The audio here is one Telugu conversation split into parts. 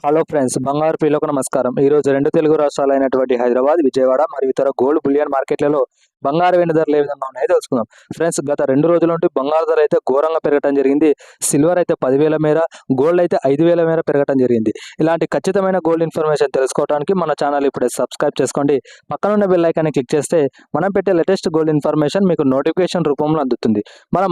హలో ఫ్రెండ్స్, బంగారు ప్రియులకు నమస్కారం. ఈరోజు రెండు తెలుగు రాష్ట్రాలైనటువంటి హైదరాబాద్, విజయవాడ మరియు ఇతర గోల్డ్ బులియన్ మార్కెట్లలో బంగారు వెండి ధరలు ఏ విధంగా ఉన్నాయో తెలుసుకుందాం. ఫ్రెండ్స్, గత 2 రోజుల నుండి బంగారు ధర అయితే ఘోరంగా పెరగడం జరిగింది. సిల్వర్ అయితే 10,000 మేర, గోల్డ్ అయితే 5,000 మేర పెరగడం జరిగింది. ఇలాంటి ఖచ్చితమైన గోల్డ్ ఇన్ఫర్మేషన్ తెలుసుకోవడానికి మన ఛానల్ ఇప్పుడే సబ్స్క్రైబ్ చేసుకోండి. పక్కన ఉన్న బెల్ ఐకాన్ని క్లిక్ చేస్తే మనం పెట్టే లేటెస్ట్ గోల్డ్ ఇన్ఫర్మేషన్ మీకు నోటిఫికేషన్ రూపంలో అందుతుంది.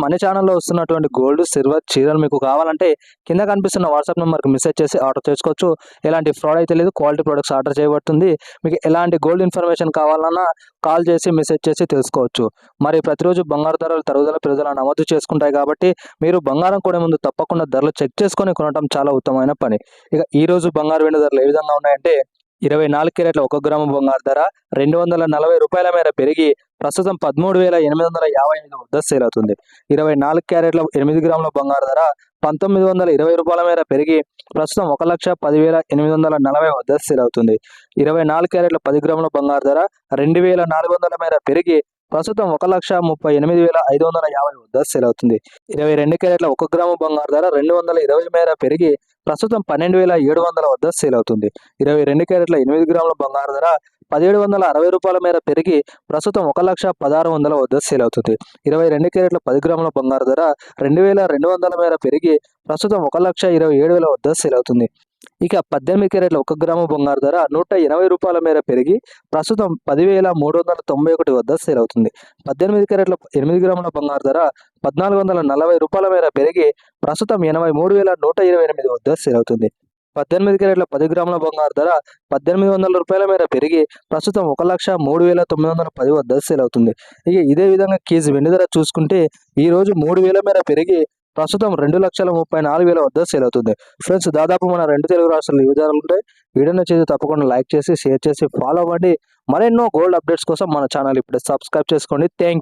మన ఛానల్లో వస్తున్నటువంటి గోల్డ్, సిల్వర్ చీరలు మీకు కావాలంటే కింద కనిపిస్తున్న వాట్సాప్ నెంబర్కి మెసేజ్ చేసి ఆర్డర్ చేసుకోవచ్చు. ఎలాంటి ఫ్రాడ్ అయితే లేదు, క్వాలిటీ ప్రొడక్ట్స్ ఆర్డర్ చేయబడుతుంది. మీకు ఎలాంటి గోల్డ్ ఇన్ఫర్మేషన్ కావాలన్నా కాల్ చేసి మెసేజ్ చేసి తెలుసుకోవచ్చు. మరి ప్రతిరోజు బంగారు ధరలు తరుగుదల పెరుగుదల నమోదు చేసుకుంటాయి కాబట్టి మీరు బంగారం కొనే ముందు తప్పకుండా ధరలు చెక్ చేసుకొని కొనడం చాలా ఉత్తమమైన పని. ఇక ఈ రోజు బంగారు వెండి ధరలు ఏ విధంగా ఉన్నాయంటే 24 క్యారెట్ల 1 గ్రాము బంగారు ధర ₹240 మేర పెరిగి ప్రస్తుతం 13,855 వద్ద సేల్ అవుతుంది. 24 క్యారెట్ల 8 గ్రాముల బంగారు ధర ₹1,920 మేర పెరిగి ప్రస్తుతం 1,10,840 వద్ద సేల్ అవుతుంది. 24 క్యారెట్ల 10 గ్రాముల బంగారు ధర 2,400 మేర పెరిగి ప్రస్తుతం 1,38,550 వద్ద సేల్ అవుతుంది. 22 క్యారెట్ల 1 గ్రాము బంగారు ధర 220 మేర పెరిగి ప్రస్తుతం 12,700 వద్ద సేల్ అవుతుంది. 22 క్యారెట్ల 8 గ్రాముల బంగారు ధర ₹1,760 మేర పెరిగి ప్రస్తుతం 1,16,00 వద్ద సేల్ అవుతుంది. 22 క్యారెట్ల 10 గ్రాముల బంగారు ధర 2,200 మేర పెరిగి ప్రస్తుతం 1,27,000 వద్ద సేల్ అవుతుంది. ఇక 18 క్యారెట్ల 1 గ్రాము బంగారు ధర ₹180 మేర పెరిగి ప్రస్తుతం 10,391 వద్ద సేల్ అవుతుంది. 18 క్యారెట్ల 8 గ్రాముల బంగారు ధర ₹1,440 మేర పెరిగి ప్రస్తుతం 83,128 వద్ద సేల్ అవుతుంది. 18 క్యారెట్ల 10 గ్రాముల బంగారు ధర ₹1,800 మేర పెరిగి ప్రస్తుతం 1,03,910 వద్ద సేల్ అవుతుంది. ఇక ఇదే విధంగా కేజీ వెండి ధర చూసుకుంటే ఈ రోజు 3,000 మేర పెరిగి ప్రస్తుతం 2,34,000 వద్ద సేల్ అవుతుంది. ఫ్రెండ్స్, దాదాపు మన రెండు తెలుగు రాష్ట్రాలు ఈ విధానాలు ఉంటాయి. వీడియో నచ్చితే తప్పకుండా లైక్ చేసి, షేర్ చేసి, ఫాలో అవ్వండి. మరెన్నో గోల్డ్ అప్డేట్స్ కోసం మన ఛానల్ ఇప్పుడే సబ్స్క్రైబ్ చేసుకోండి. థ్యాంక్